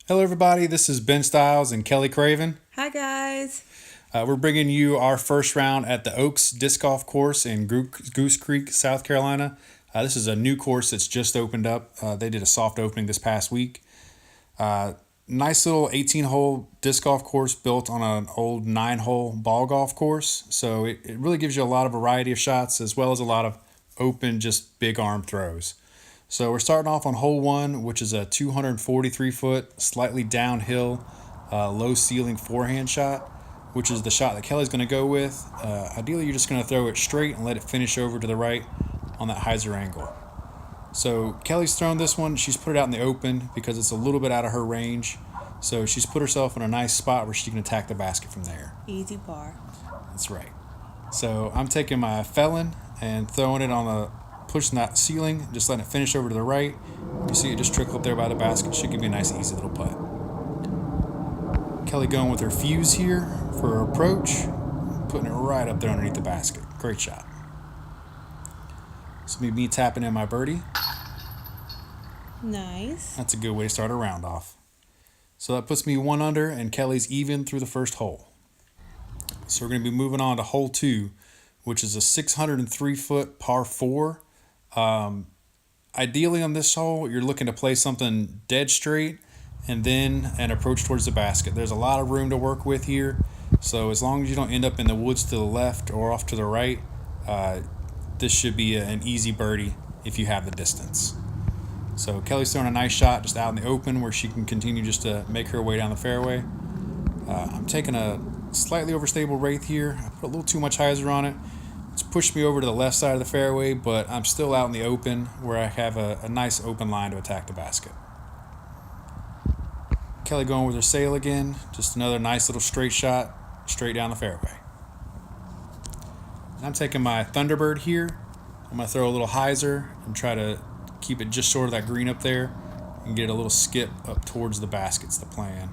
Hello, everybody. This is Ben Stiles and Kelley Craven. Hi, guys. We're bringing you our first round at the Oaks Disc Golf Course in Goose Creek, South Carolina. This is a new course that's just opened up. They did a soft opening this past week. Nice little 18-hole disc golf course built on an old 9-hole ball golf course. So it really gives you a lot of variety of shots as well as a lot of open, just big arm throws. So we're starting off on hole 1, which is a 243-foot, slightly downhill, low ceiling forehand shot, which is the shot that Kelley's going to go with. Ideally, you're just going to throw it straight and let it finish over to the right on that hyzer angle. So Kelley's thrown this one. She's put it out in the open because it's a little bit out of her range. So she's put herself in a nice spot where she can attack the basket from there. Easy par. That's right. So I'm taking my felon and throwing it on the pushing that ceiling, just letting it finish over to the right. You see it just trickle up there by the basket. Should give me a nice, easy little putt. Kelley going with her fuse here for her approach, putting it right up there underneath the basket. Great shot. So me tapping in my birdie. Nice. That's a good way to start a round off. So that puts me 1 under, and Kelley's even through the first hole. So we're going to be moving on to hole 2, which is a 603-foot par 4. Ideally on this hole, you're looking to play something dead straight and then an approach towards the basket. There's a lot of room to work with here, so as long as you don't end up in the woods to the left or off to the right, this should be an easy birdie if you have the distance. So Kelley's throwing a nice shot just out in the open where she can continue just to make her way down the fairway. I'm taking a slightly overstable wraith here. I put a little too much hyzer on it. It's pushed me over to the left side of the fairway, but I'm still out in the open where I have a nice open line to attack the basket. Kelley going with her sail again. Just another nice little straight shot straight down the fairway. And I'm taking my Thunderbird here. I'm going to throw a little hyzer and try to keep it just short of that green up there and get a little skip up towards the basket's the plan.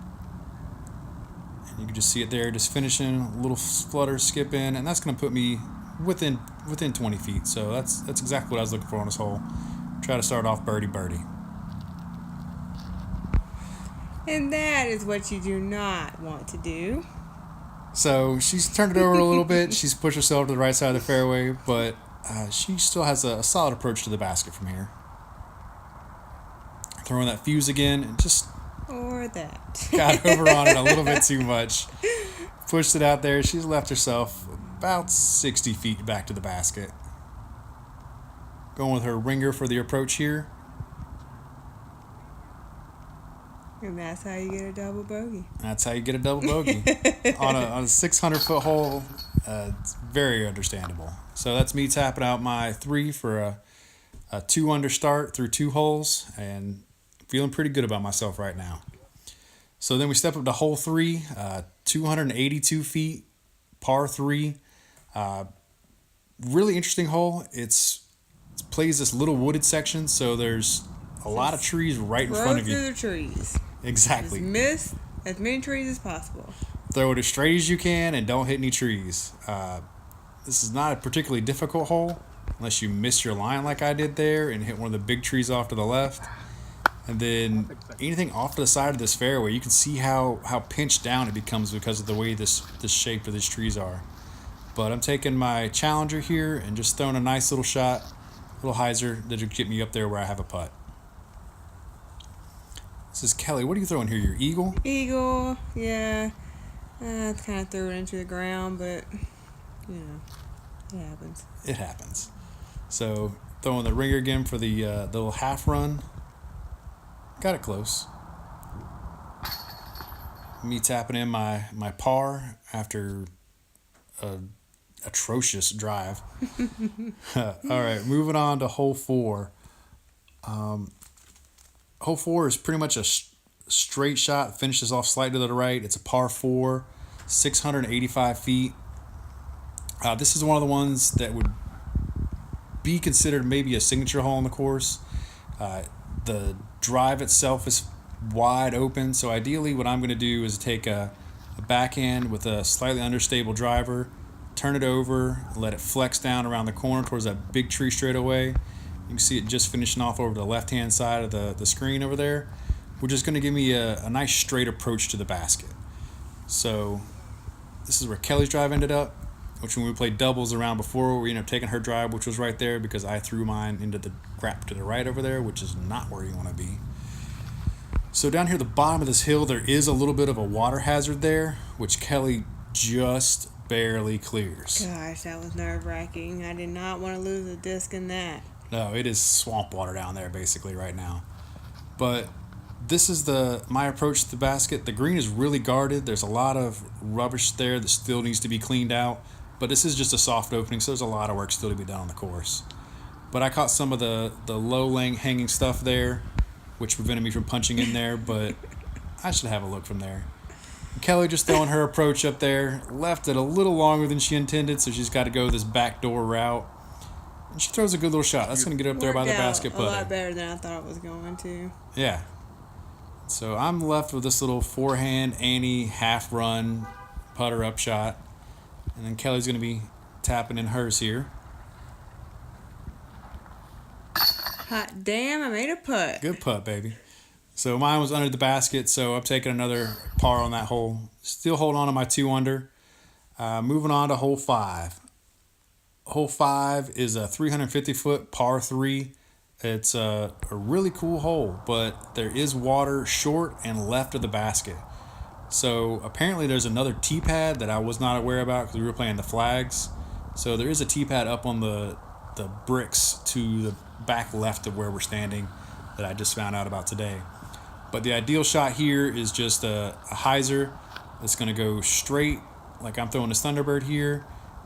And you can just see it there, just finishing, a little flutter, skip in, and that's going to put me within 20 feet. So that's exactly what I was looking for on this hole. Try to start off birdie. And that is what you do not want to do. So she's turned it over a little bit. She's pushed herself to the right side of the fairway, but she still has a solid approach to the basket from here. Throwing that fuse again and just Or that. got over on it a little bit too much. Pushed it out there. She's left herself about 60 feet back to the basket. Going with her ringer for the approach here. And that's how you get a double bogey. That's how you get a double bogey. on a 600-foot hole, it's very understandable. So that's me tapping out my 3 for a 2 under start through 2 holes and feeling pretty good about myself right now. So then we step up to hole 3, 282 feet, par 3. Really interesting hole. It plays this little wooded section, so there's a lot of trees right in front of you. Through the trees. Exactly. Just miss as many trees as possible. Throw it as straight as you can and don't hit any trees. This is not a particularly difficult hole unless you miss your line like I did there and hit one of the big trees off to the left. And then anything off to the side of this fairway, you can see how pinched down it becomes because of the way this shape of these trees are. But I'm taking my Challenger here and just throwing a nice little shot, little hyzer that'll get me up there where I have a putt. This is Kelley. What are you throwing here? Your Eagle? Eagle, yeah. It's kind of threw it into the ground, but, it happens. It happens. So throwing the ringer again for the little half run. Got it close. Me tapping in my par after a atrocious drive. All right, moving on to hole 4. Hole 4 is pretty much a straight shot. Finishes off slightly to the right. It's a par 4, 685 feet. This is one of the ones that would be considered maybe a signature hole on the course. The drive itself is wide open, so ideally what I'm going to do is take a backhand with a slightly understable driver, turn it over, let it flex down around the corner towards that big tree straight away. You can see it just finishing off over the left-hand side of the screen over there. which is going to give me a nice straight approach to the basket. So this is where Kelley's drive ended up, which when we played doubles around before, we ended up taking her drive, which was right there because I threw mine into the crap to the right over there, which is not where you want to be. So down here at the bottom of this hill, there is a little bit of a water hazard there, which Kelley just barely clears. Gosh, that was nerve-wracking. I did not want to lose a disc in that. No, it is swamp water down there basically right now. But this is my approach to the basket. The green is really guarded. There's a lot of rubbish there that still needs to be cleaned out. But this is just a soft opening, so there's a lot of work still to be done on the course. But I caught some of the low-hanging stuff there, which prevented me from punching in there, but I should have a look from there. Kelley just throwing her approach up there, left it a little longer than she intended, so she's got to go this backdoor route. And she throws a good little shot. That's going to get up there by the basket putter. A lot putter. better than I thought it was going to. Yeah. So I'm left with this little forehand Annie half run putter up shot. And then Kelley's going to be tapping in hers here. Hot damn, I made a putt. Good putt, baby. So mine was under the basket, so I'm taking another par on that hole. Still hold on to my 2 under. Moving on to hole 5. Hole 5 is a 350-foot par 3. It's a really cool hole, but there is water short and left of the basket. So apparently there's another tee pad that I was not aware about because we were playing the flags. So there is a tee pad up on the bricks to the back left of where we're standing that I just found out about today. But the ideal shot here is just a hyzer that's going to go straight, like I'm throwing this Thunderbird here,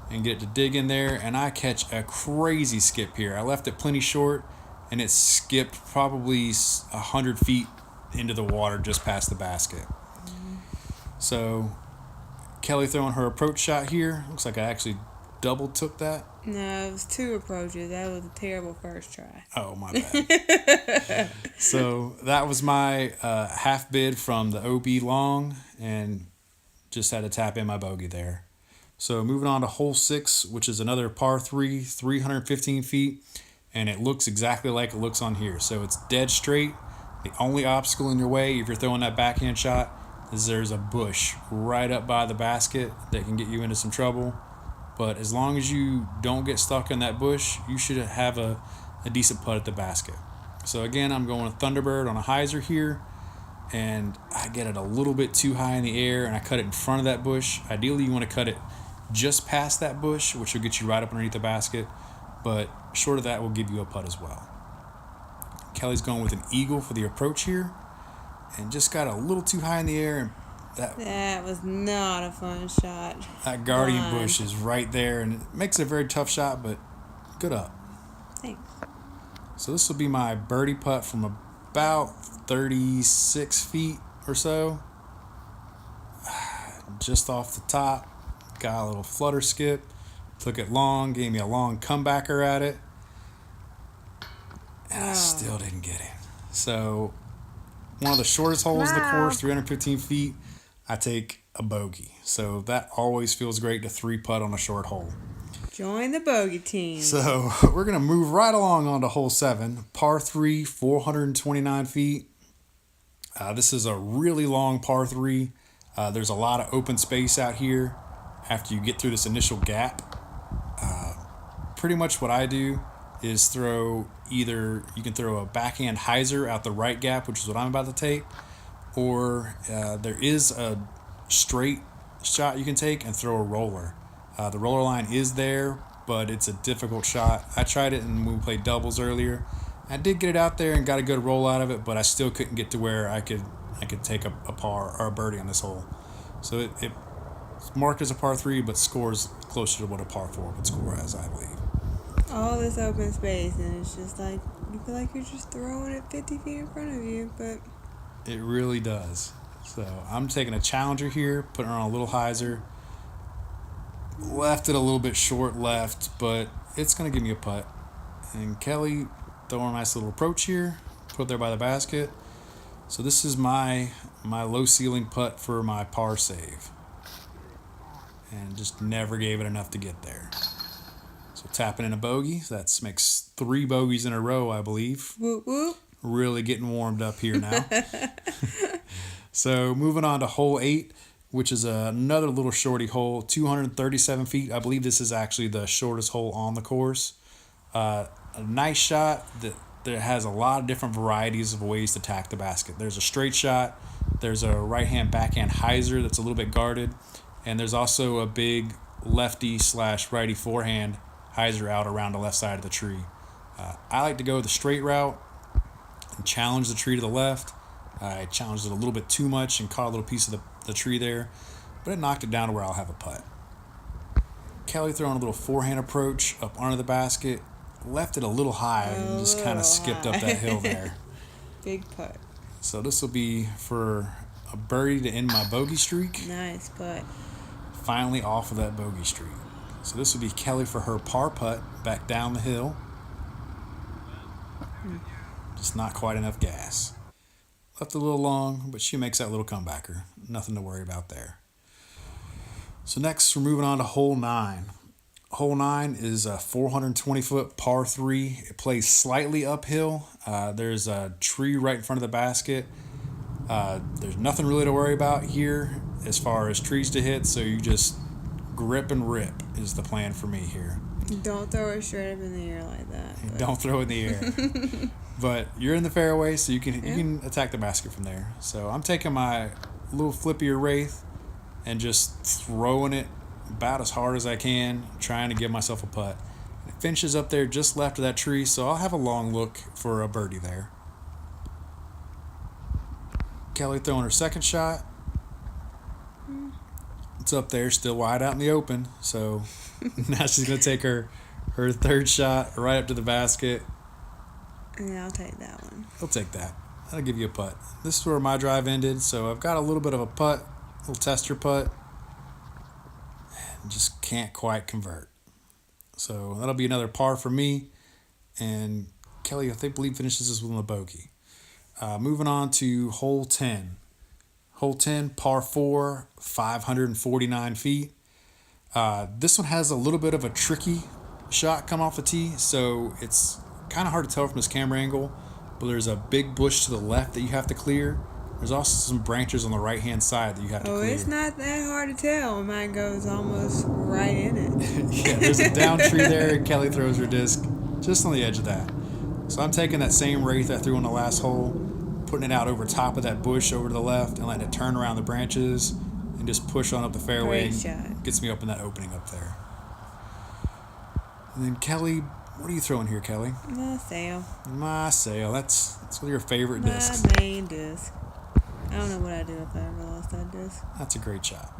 and get it to dig in there, and I catch a crazy skip here. I left it plenty short, and it skipped probably 100 feet into the water just past the basket. So Kelley throwing her approach shot here. Looks like I actually double took that. No, it was 2 approaches. That was a terrible first try. Oh, my bad. So that was my half bid from the OB long, and just had to tap in my bogey there. So moving on to hole 6, which is another par 3, 315 feet, and it looks exactly like it looks on here. So it's dead straight. The only obstacle in your way if you're throwing that backhand shot is there's a bush right up by the basket that can get you into some trouble. But as long as you don't get stuck in that bush, you should have a decent putt at the basket. So again, I'm going with Thunderbird on a hyzer here, and I get it a little bit too high in the air, and I cut it in front of that bush. Ideally, you want to cut it just past that bush, which will get you right up underneath the basket, but short of that will give you a putt as well. Kelley's going with an eagle for the approach here, and just got a little too high in the air, and that was not a fun shot. That guardian bush is right there, and it makes it a very tough shot, but good up. Thanks. So this will be my birdie putt from about 36 feet or so. Just off the top. Got a little flutter skip. Took it long, gave me a long comebacker at it. And I still didn't get it. So one of the shortest holes of the course, 315 feet. I take a bogey. So that always feels great to 3-putt on a short hole. Join the bogey team. So we're going to move right along on to hole 7. Par 3, 429 feet. This is a really long par 3. There's a lot of open space out here after you get through this initial gap. Pretty much what I do is you can throw a backhand hyzer out the right gap, which is what I'm about to take, or there is a straight shot you can take and throw a roller. The roller line is there, but it's a difficult shot. I tried it when we played doubles earlier. I did get it out there and got a good roll out of it, but I still couldn't get to where I could take a par or a birdie on this hole. So it's marked as a par 3, but scores closer to what a par 4 would score as, I believe. All this open space, and it's just like you feel like you're just throwing it 50 feet in front of you, but it really does. So I'm taking a challenger here, putting her on a little hyzer. Left it a little bit short left, but it's going to give me a putt. And Kelley throwing a nice little approach here, put it there by the basket. So this is my low ceiling putt for my par save. And just never gave it enough to get there. So tapping in a bogey. So that makes 3 bogeys in a row, I believe. Whoop whoop. really getting warmed up here now. So moving on to hole 8, which is another little shorty hole, 237 feet. I believe this is actually the shortest hole on the course. A nice shot that has a lot of different varieties of ways to attack the basket. There's a straight shot, there's a right-hand backhand hyzer that's a little bit guarded, and there's also a big lefty/righty forehand hyzer out around the left side of the tree. I like to go the straight route and challenge the tree to the left. I challenged it a little bit too much and caught a little piece of the tree there, but it knocked it down to where I'll have a putt. Kelley throwing a little forehand approach up under the basket, left it a little high and just kind of skipped up that hill there. Big putt. So this will be for a birdie to end my bogey streak. Nice putt. Finally off of that bogey streak. So this will be Kelley for her par putt back down the hill. Just not quite enough gas. Left a little long, but she makes that little comebacker. Nothing to worry about there. So next, we're moving on to hole 9. Hole 9 is a 420-foot par 3. It plays slightly uphill. There's a tree right in front of the basket. There's nothing really to worry about here as far as trees to hit, so you just grip and rip is the plan for me here. Don't throw it straight up in the air like that. But. Don't throw it in the air. But you're in the fairway, so you can attack the basket from there. So I'm taking my little flippier Wraith and just throwing it about as hard as I can, trying to give myself a putt. It finishes up there just left of that tree, so I'll have a long look for a birdie there. Kelley throwing her second shot. It's up there, still wide out in the open. So now she's going to take her third shot right up to the basket. Yeah, I'll take that one. I'll take that. That'll give you a putt. This is where my drive ended, so I've got a little bit of a putt, a little tester putt. Just can't quite convert. So that'll be another par for me. And Kelley, I believe, finishes this with a bogey. Moving on to hole 10. Hole 10, par 4, 549 feet. This one has a little bit of a tricky shot come off the tee, so it's kind of hard to tell from this camera angle, but there's a big bush to the left that you have to clear. There's also some branches on the right-hand side that you have to clear. It's not that hard to tell. Mine goes almost right in it. Yeah, there's a down tree there, and Kelley throws her disc just on the edge of that. So I'm taking that same Wraith I threw on the last hole, putting it out over top of that bush over to the left, and letting it turn around the branches and just push on up the fairway. Great shot. Gets me up in that opening up there. And then Kelley, what are you throwing here, Kelley? My sail. My sail. That's one of your favorite discs. My main disc. I don't know what I'd do if I ever lost that disc. That's a great shot.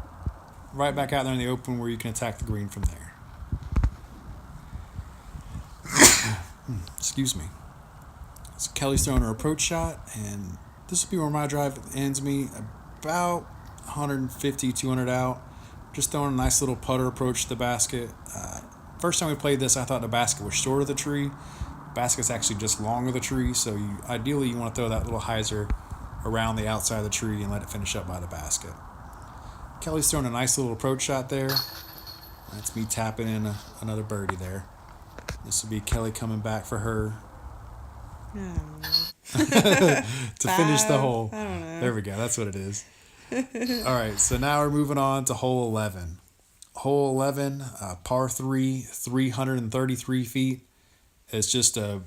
Right back out there in the open where you can attack the green from there. Excuse me. So Kelley's throwing her approach shot, and this will be where my drive ends me about 150, 200 out. Just throwing a nice little putter approach to the basket. First time we played this, I thought the basket was short of the tree. The basket's actually just long of the tree, so ideally you want to throw that little hyzer around the outside of the tree and let it finish up by the basket. Kelley's throwing a nice little approach shot there. That's me tapping in another birdie there. This will be Kelley coming back for her to finish the hole. I don't know. There we go. That's what it is. All right, so now we're moving on to hole 11. Hole 11, par 3, 333 feet. It's a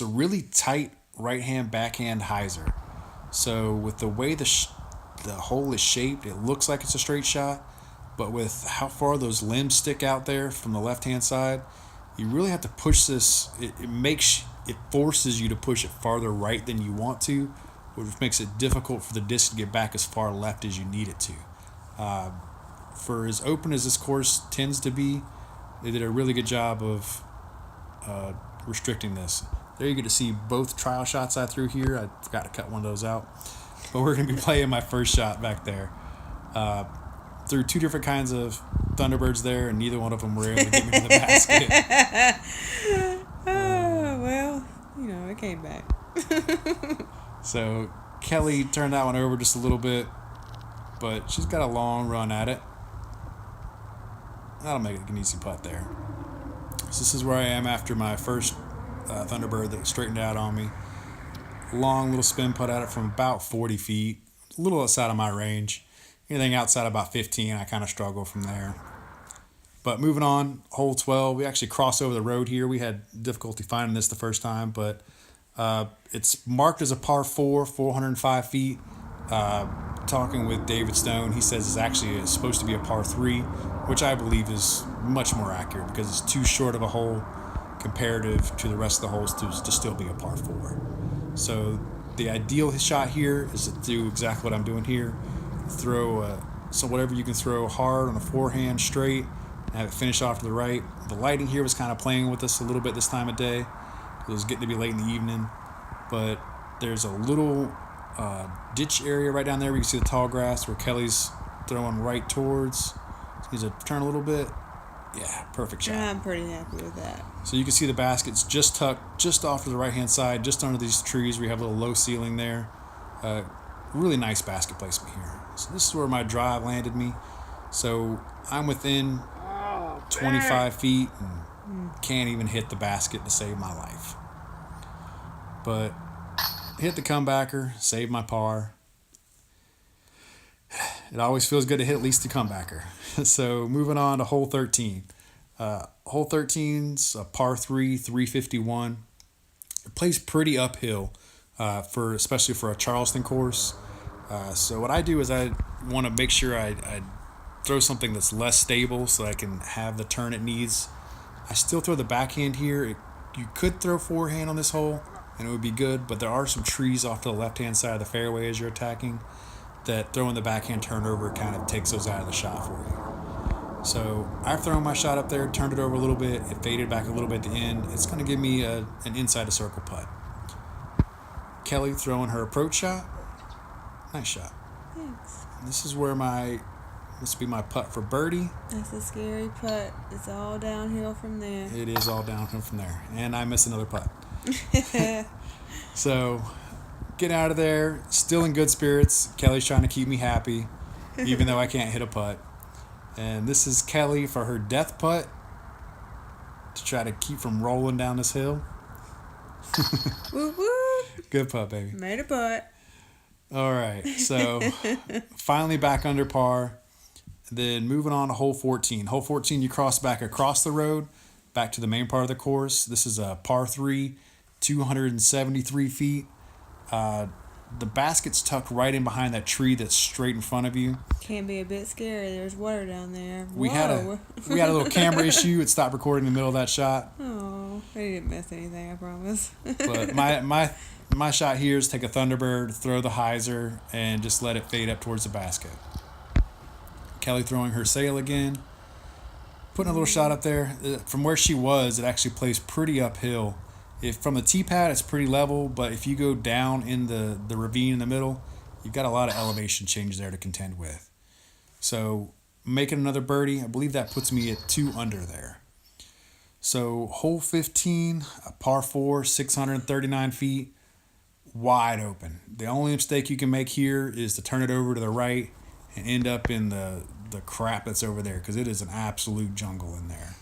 really tight right-hand backhand hyzer. So with the way the hole is shaped, it looks like it's a straight shot, but with how far those limbs stick out there from the left-hand side, you really have to push this. It forces you to push it farther right than you want to, which makes it difficult for the disc to get back as far left as you need it to. For as open as this course tends to be, they did a really good job of restricting this. There you get to see both trial shots I threw here. I forgot to cut one of those out. But we're going to be playing my first shot back there. Threw two different kinds of Thunderbirds there, and neither one of them were able to get me to the basket. Well, it came back. So Kelley turned that one over just a little bit, but she's got a long run at it. That'll make it an easy putt there. So this is where I am after my first Thunderbird that straightened out on me. long little spin putt at it from about 40 feet, a little outside of my range. Anything outside about 15, I kind of struggle from there. But moving on, hole 12, we actually crossed over the road here. We had difficulty finding this the first time, but it's marked as a par 4, 405 feet. Talking with David Stone, he says it's actually supposed to be a par 3, which I believe is much more accurate because it's too short of a hole comparative to the rest of the holes to still be a par 4. So the ideal shot here is to do exactly what I'm doing here. Throw so whatever you can throw hard on a forehand straight and have it finish off to the right. The lighting here was kind of playing with us a little bit this time of day. It was getting to be late in the evening, but there's a little ditch area right down there where you can see the tall grass where Kelley's throwing right towards. So he's to turn a little bit. Yeah, perfect shot. I'm pretty happy with that. So you can see the basket's just tucked just off to the right hand side, just under these trees. We have a little low ceiling there. Really nice basket placement here. So this is where my drive landed me. So I'm within 25 feet and can't even hit the basket to save my life. But hit the comebacker, saved my par. It always feels good to hit at least the comebacker. So moving on to hole 13. Hole 13's a par 3, 351. It plays pretty uphill, especially for a Charleston course. So what I do is I want to make sure I throw something that's less stable so I can have the turn it needs. I still throw the backhand here. You could throw forehand on this hole and it would be good, but there are some trees off to the left-hand side of the fairway as you're attacking that throwing the backhand turnover kind of takes those out of the shot for you. So I've thrown my shot up there, turned it over a little bit, it faded back a little bit at the end. It's going to give me an inside the circle putt. Kelley throwing her approach shot. Nice shot. Thanks. This is where this will be my putt for birdie. That's a scary putt. It's all downhill from there. It is all downhill from there. And I missed another putt. So, get out of there. Still in good spirits. Kelley's trying to keep me happy, even though I can't hit a putt. And this is Kelley for her death putt to try to keep from rolling down this hill. Woo woo. Good putt, baby. Made a putt. All right. So, finally back under par. Then moving on to hole 14. Hole 14, you cross back across the road, back to the main part of the course. This is a par 3, 273 feet. The basket's tucked right in behind that tree that's straight in front of you. Can be a bit scary. There's water down there. We had a little camera issue. It stopped recording in the middle of that shot. Oh, I didn't miss anything, I promise. But my shot here is take a Thunderbird, throw the hyzer, and just let it fade up towards the basket. Kelley throwing her sail again. Putting a little shot up there. From where she was, it actually plays pretty uphill. If from the tee pad, it's pretty level, but if you go down in the ravine in the middle, you've got a lot of elevation change there to contend with. So making another birdie, I believe that puts me at 2 under there. So hole 15, a par 4, 639 feet, wide open. The only mistake you can make here is to turn it over to the right and end up in the crap that's over there because it is an absolute jungle in there.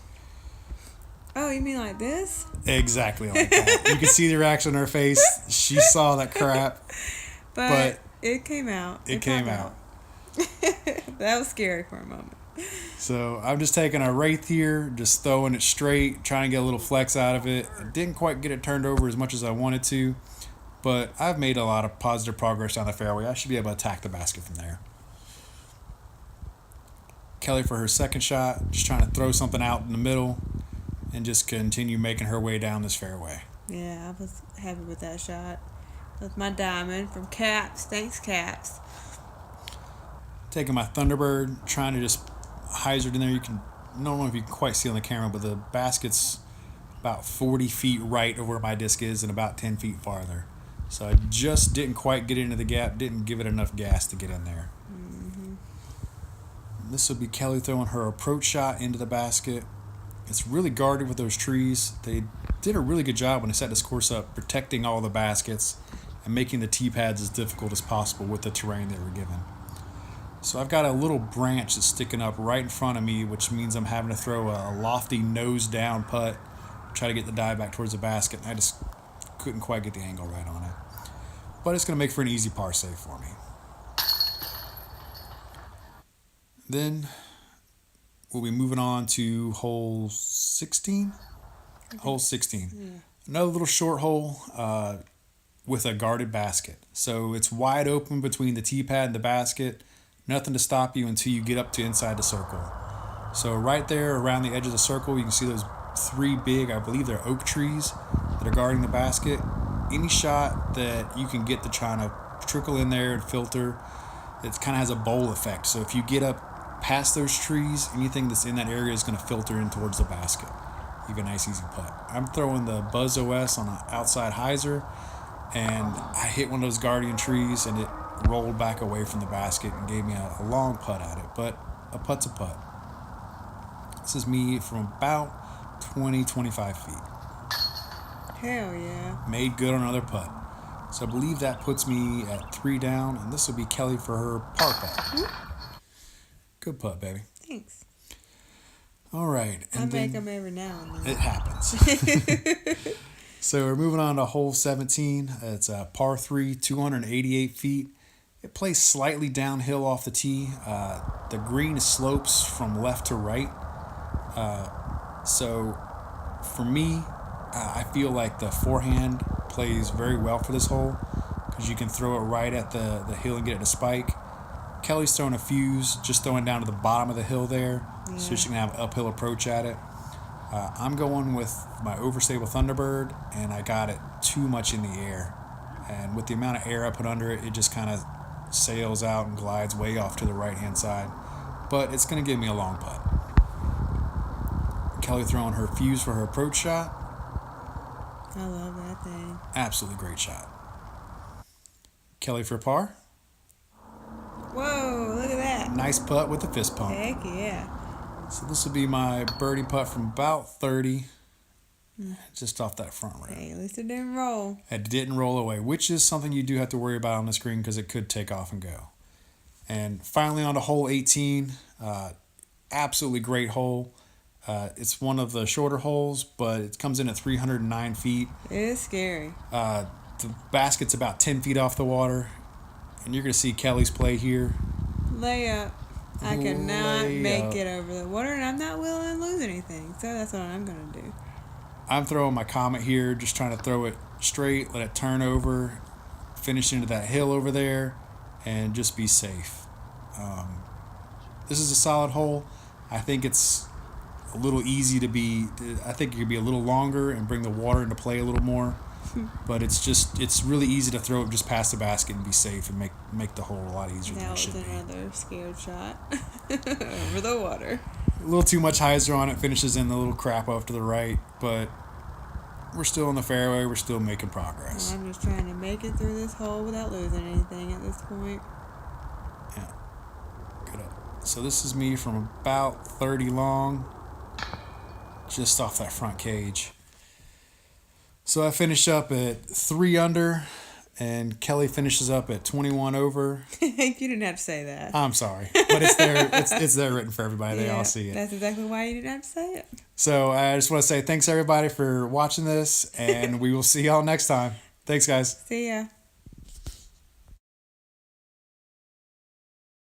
Oh, you mean like this? Exactly like that. You can see the reaction on her face. She saw that crap. But it came out. It came out. That was scary for a moment. So I'm just taking a wraith here, just throwing it straight, trying to get a little flex out of it. I didn't quite get it turned over as much as I wanted to, but I've made a lot of positive progress down the fairway. I should be able to attack the basket from there. Kelley for her second shot, just trying to throw something out in the middle and just continue making her way down this fairway. Yeah, I was happy with that shot. That's my diamond from Caps. Thanks, Caps. Taking my Thunderbird, trying to just hyzer it in there. I don't know if you can quite see on the camera, but the basket's about 40 feet right of where my disc is and about 10 feet farther. So I just didn't quite get into the gap, didn't give it enough gas to get in there. Mm-hmm. This will be Kelley throwing her approach shot into the basket. It's really guarded with those trees. They did a really good job when they set this course up, protecting all the baskets and making the tee pads as difficult as possible with the terrain they were given. So I've got a little branch that's sticking up right in front of me, which means I'm having to throw a lofty nose down putt, try to get the dive back towards the basket. I just couldn't quite get the angle right on it. but it's going to make for an easy par save for me. Then we'll be moving on to hole 16. Hole 16. Yeah. Another little short hole with a guarded basket. So it's wide open between the tee pad and the basket. Nothing to stop you until you get up to inside the circle. So right there around the edge of the circle, you can see those 3 big, I believe they're oak trees that are guarding the basket. Any shot that you can get to trying to trickle in there and filter, it kind of has a bowl effect. So if you get up past those trees, anything that's in that area is going to filter in towards the basket. You get a nice easy putt. I'm throwing the Buzz OS on an outside hyzer, and I hit one of those guardian trees, and it rolled back away from the basket and gave me a long putt at it. But a putt's a putt. This is me from about 20, 25 feet. Hell yeah. Made good on another putt. So I believe that puts me at 3 down, and this will be Kelley for her par putt. Good putt, baby. Thanks. All right. I make them every now and then. It happens. So we're moving on to hole 17. It's a par 3, 288 feet. It plays slightly downhill off the tee. The green slopes from left to right. So for me, I feel like the forehand plays very well for this hole because you can throw it right at the hill and get it to spike. Kelley's throwing a fuse, just throwing down to the bottom of the hill there, so she can have an uphill approach at it. I'm going with my overstable Thunderbird, and I got it too much in the air. And with the amount of air I put under it, it just kind of sails out and glides way off to the right-hand side. But it's going to give me a long putt. Kelley throwing her fuse for her approach shot. I love that thing. Absolutely great shot. Kelley for par. Whoa, look at that. Nice putt with a fist pump. Heck yeah. So this will be my birdie putt from about 30, just off that front rail. Hey, at least it didn't roll. It didn't roll away, which is something you do have to worry about on the screen because it could take off and go. And finally on to hole 18, absolutely great hole. It's one of the shorter holes, but it comes in at 309 feet. It is scary. The basket's about 10 feet off the water, and you're going to see Kelley's play here. Layup. I cannot make Layup. it over the water, and I'm not willing to lose anything, so that's what I'm going to do. I'm throwing my Comet here, just trying to throw it straight, let it turn over, finish into that hill over there, and just be safe. This is a solid hole. I think it's a little easy to be. I think it could be a little longer and bring the water into play a little more. But it's really easy to throw it just past the basket and be safe and make the hole a lot easier than That it was should be. another scared shot over the water. A little too much hyzer on it, finishes in the little crap off to the right, but we're still in the fairway. We're still making progress. I'm just trying to make it through this hole without losing anything at this point. Yeah. Good up. So this is me from about 30 long, just off that front cage. So I finish up at 3 under, and Kelley finishes up at 21 over. You didn't have to say that. I'm sorry, but it's there. It's there written for everybody. They all see it. That's exactly why you didn't have to say it. So I just want to say thanks everybody for watching this, and we will see y'all next time. Thanks, guys. See ya.